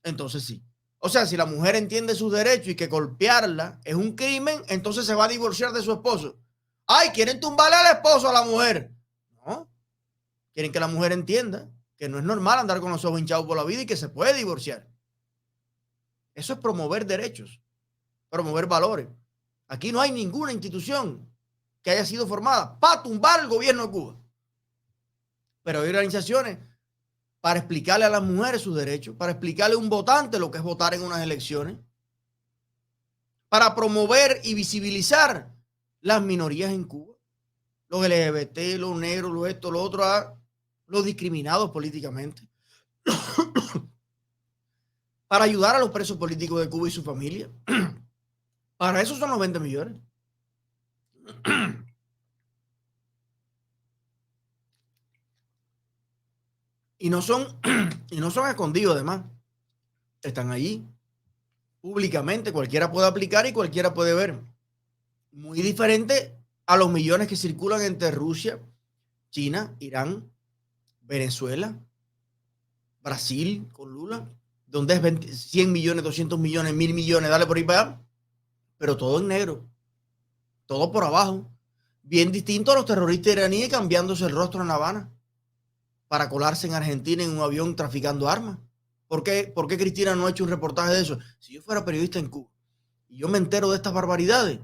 Entonces sí. O sea, si la mujer entiende sus derechos y que golpearla es un crimen, entonces se va a divorciar de su esposo. Ay, quieren tumbarle al esposo a la mujer. No, quieren que la mujer entienda que no es normal andar con los ojos hinchados por la vida y que se puede divorciar. Eso es promover derechos, promover valores. Aquí no hay ninguna institución que haya sido formada para tumbar el gobierno de Cuba. Pero hay organizaciones para explicarle a las mujeres sus derechos, para explicarle a un votante lo que es votar en unas elecciones, para promover y visibilizar las minorías en Cuba, los LGBT, los negros, los esto, los otro, los discriminados políticamente, para ayudar a los presos políticos de Cuba y su familia. Para eso son los 20 millones. Y no son escondidos, además. Están allí públicamente. Cualquiera puede aplicar y cualquiera puede ver. Muy diferente a los millones que circulan entre Rusia, China, Irán, Venezuela, Brasil con Lula, donde es 100 millones, 200 millones, 1000 millones, dale por ahí para allá. Pero todo en negro. Todo por abajo. Bien distinto a los terroristas iraníes cambiándose el rostro en La Habana para colarse en Argentina en un avión traficando armas. ¿Por qué Cristina no ha hecho un reportaje de eso? Si yo fuera periodista en Cuba y yo me entero de estas barbaridades,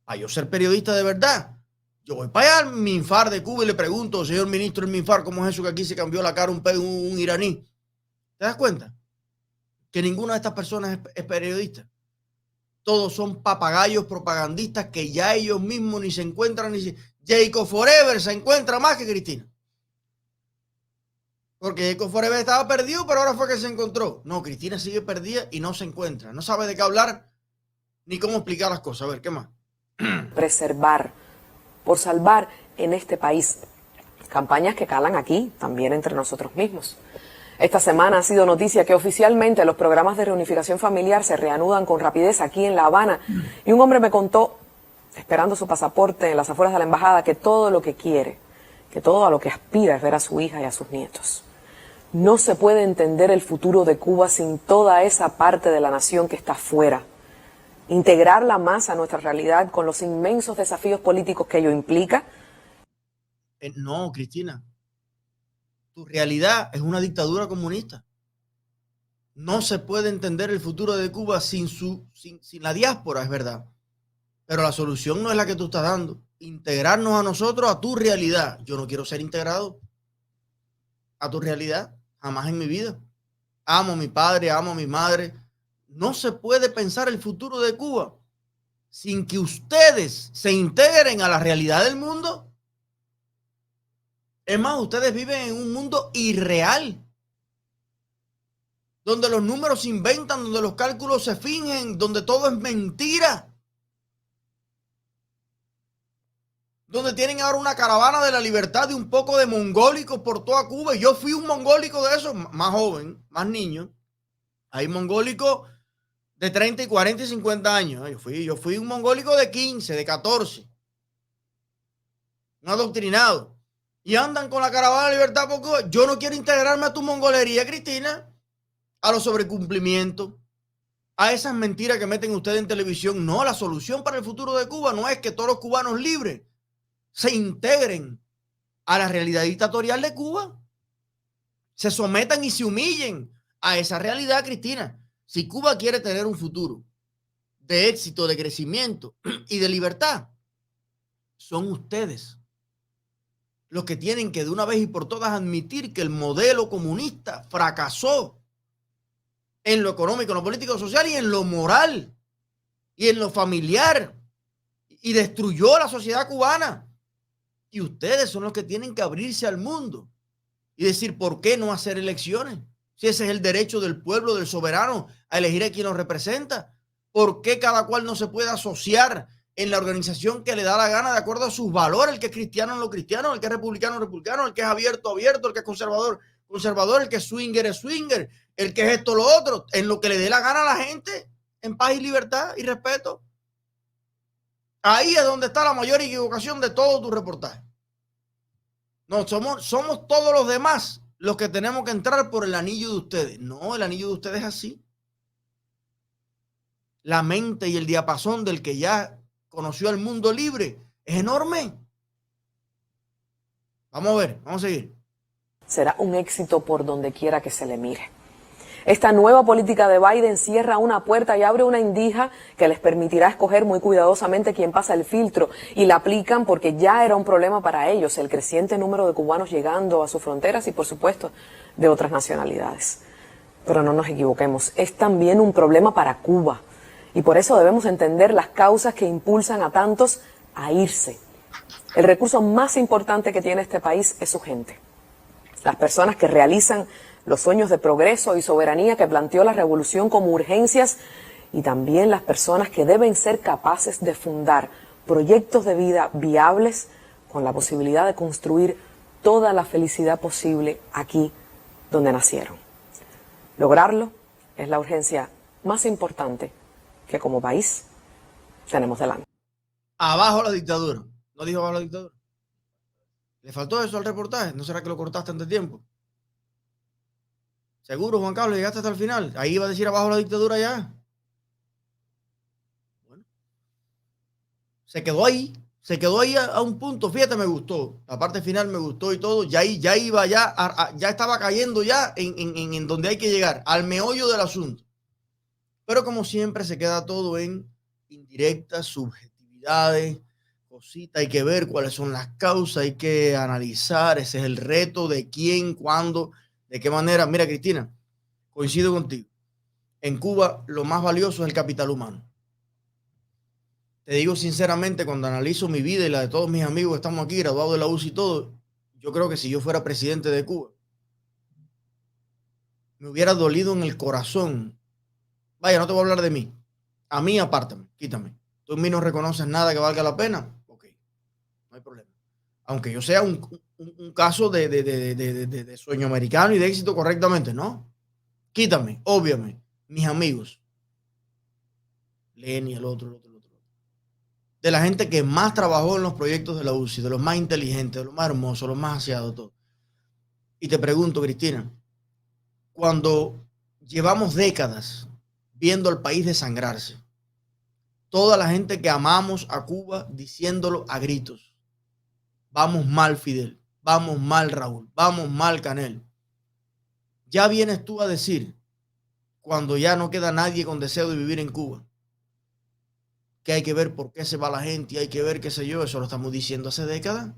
a yo ser periodista de verdad, yo voy para allá al MINFAR de Cuba y le pregunto, señor ministro del MINFAR, ¿cómo es eso que aquí se cambió la cara un iraní? ¿Te das cuenta? Que ninguna de estas personas es periodista. Todos son papagayos propagandistas que ya ellos mismos ni se encuentran, Jacob Forever se encuentra más que Cristina. Porque Jacob Forever estaba perdido, pero ahora fue que se encontró. No, Cristina sigue perdida y no se encuentra. No sabe de qué hablar ni cómo explicar las cosas. A ver, ¿qué más? Preservar, por salvar en este país. Campañas que calan aquí, también entre nosotros mismos. Esta semana ha sido noticia que oficialmente los programas de reunificación familiar se reanudan con rapidez aquí en La Habana. Y un hombre me contó, esperando su pasaporte en las afueras de la embajada, que todo lo que quiere, que todo a lo que aspira es ver a su hija y a sus nietos. No se puede entender el futuro de Cuba sin toda esa parte de la nación que está afuera. Integrarla más a nuestra realidad con los inmensos desafíos políticos que ello implica. No, Cristina. Tu realidad es una dictadura comunista. No se puede entender el futuro de Cuba sin la diáspora, es verdad. Pero la solución no es la que tú estás dando. Integrarnos a nosotros, a tu realidad. Yo no quiero ser integrado a tu realidad, jamás en mi vida. Amo a mi padre, amo a mi madre. No se puede pensar el futuro de Cuba sin que ustedes se integren a la realidad del mundo. Es más, ustedes viven en un mundo irreal, donde los números se inventan, donde los cálculos se fingen, donde todo es mentira. Donde tienen ahora una caravana de la libertad de un poco de mongólicos por toda Cuba. Y yo fui un mongólico de esos, más joven, más niño. Hay mongólicos de 30 y 40 y 50 años. Yo fui un mongólico de 15, de 14. Un adoctrinado. Y andan con la caravana de libertad porque yo no quiero integrarme a tu mongolería, Cristina, a los sobrecumplimientos, a esas mentiras que meten ustedes en televisión. No, la solución para el futuro de Cuba no es que todos los cubanos libres se integren a la realidad dictatorial de Cuba, se sometan y se humillen a esa realidad, Cristina. Si Cuba quiere tener un futuro de éxito, de crecimiento y de libertad, son ustedes los que tienen que de una vez y por todas admitir que el modelo comunista fracasó en lo económico, en lo político, social y en lo moral y en lo familiar y destruyó la sociedad cubana. Y ustedes son los que tienen que abrirse al mundo y decir, ¿por qué no hacer elecciones? Si ese es el derecho del pueblo, del soberano, a elegir a quien los representa. ¿Por qué cada cual no se puede asociar en la organización que le da la gana de acuerdo a sus valores? El que es cristiano en lo cristiano, el que es republicano, republicano, el que es abierto, abierto, el que es conservador, conservador, el que es swinger, el que es esto, lo otro, en lo que le dé la gana a la gente, en paz y libertad y respeto. Ahí es donde está la mayor equivocación de todo tu reportaje. No, somos todos los demás los que tenemos que entrar por el anillo de ustedes. No, el anillo de ustedes es así. La mente y el diapasón del que ya conoció el mundo libre Es enorme. Vamos a ver, vamos a seguir. Será un éxito por donde quiera que se le mire. Esta nueva política de Biden cierra una puerta y abre una indija que les permitirá escoger muy cuidadosamente quién pasa el filtro, y la aplican porque ya era un problema para ellos el creciente número de cubanos llegando a sus fronteras y, por supuesto, de otras nacionalidades. Pero no nos equivoquemos, es también un problema para Cuba, y por eso debemos entender las causas que impulsan a tantos a irse. El recurso más importante que tiene este país es su gente. Las personas que realizan los sueños de progreso y soberanía que planteó la revolución como urgencias, y también las personas que deben ser capaces de fundar proyectos de vida viables con la posibilidad de construir toda la felicidad posible aquí donde nacieron. Lograrlo es la urgencia más importante que como país tenemos delante. Abajo la dictadura. ¿No dijo abajo la dictadura? ¿Le faltó eso al reportaje? ¿No será que lo cortaste antes de tiempo? Seguro, Juan Carlos, llegaste hasta el final. Ahí iba a decir abajo la dictadura ya. Bueno. Se quedó ahí a un punto. Fíjate, me gustó. La parte final me gustó y todo. Ya iba, ya estaba cayendo ya en donde hay que llegar, al meollo del asunto. Pero como siempre se queda todo en indirectas, subjetividades, cositas. Hay que ver cuáles son las causas, hay que analizar. Ese es el reto de quién, cuándo, de qué manera. Mira, Cristina, coincido contigo. En Cuba lo más valioso es el capital humano. Te digo sinceramente, cuando analizo mi vida y la de todos mis amigos que estamos aquí, graduados de la UCI y todo, yo creo que si yo fuera presidente de Cuba, me hubiera dolido en el corazón. Vaya, no te voy a hablar de mí. A mí apártame, quítame. Tú en mí no reconoces nada que valga la pena. Ok, no hay problema. Aunque yo sea un caso de sueño americano y de éxito correctamente, ¿no? Quítame, óbviame, mis amigos. Lenny, el otro. De la gente que más trabajó en los proyectos de la UCI, de los más inteligentes, de los más hermosos, los más aseados, todo. Y te pregunto, Cristina, cuando llevamos décadas viendo al país desangrarse, toda la gente que amamos a Cuba diciéndolo a gritos, vamos mal, Fidel, vamos mal, Raúl, vamos mal, Canel. Ya vienes tú a decir, cuando ya no queda nadie con deseo de vivir en Cuba, que hay que ver por qué se va la gente y hay que ver qué sé yo, eso lo estamos diciendo hace décadas.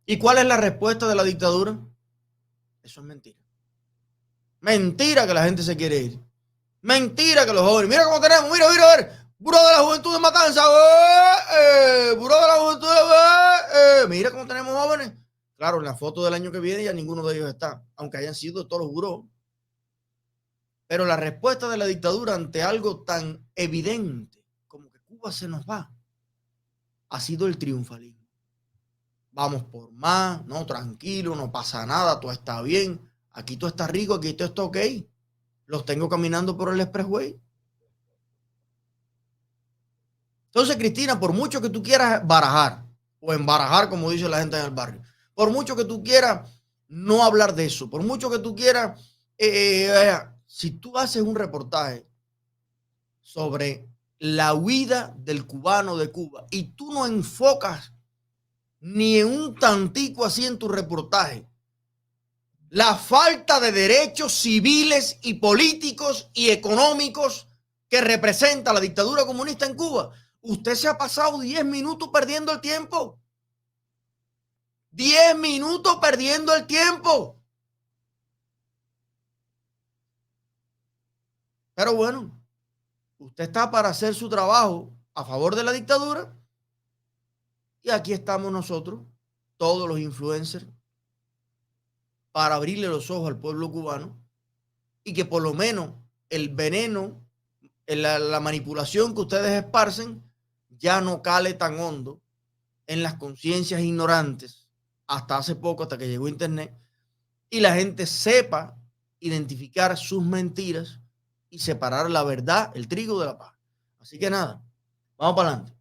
¿Y cuál es la respuesta de la dictadura? Eso es mentira. Mentira que la gente se quiere ir. Mentira que los jóvenes, mira cómo tenemos, mira, a ver, Buró de la Juventud de Matanza, Buró de la Juventud mira cómo tenemos jóvenes. Claro, en la foto del año que viene ya ninguno de ellos está, aunque hayan sido todos los burós. Pero la respuesta de la dictadura ante algo tan evidente como que Cuba se nos va ha sido el triunfalismo. Vamos por más, no, tranquilo, no pasa nada, todo está bien. Aquí todo está rico, aquí todo está ok. Los tengo caminando por el expressway. Entonces, Cristina, por mucho que tú quieras barajar, o embarajar, como dice la gente en el barrio, por mucho que tú quieras no hablar de eso, por mucho que tú quieras, si tú haces un reportaje sobre la huida del cubano de Cuba y tú no enfocas ni en un tantico así en tu reportaje la falta de derechos civiles y políticos y económicos que representa la dictadura comunista en Cuba, usted se ha pasado 10 minutos perdiendo el tiempo. 10 minutos perdiendo el tiempo. Pero bueno, usted está para hacer su trabajo a favor de la dictadura y aquí estamos nosotros, todos los influencers, para abrirle los ojos al pueblo cubano y que por lo menos el veneno, la manipulación que ustedes esparcen ya no cale tan hondo en las conciencias ignorantes hasta hace poco, hasta que llegó internet, y la gente sepa identificar sus mentiras y separar la verdad, el trigo de la paja. Así que nada, vamos para adelante.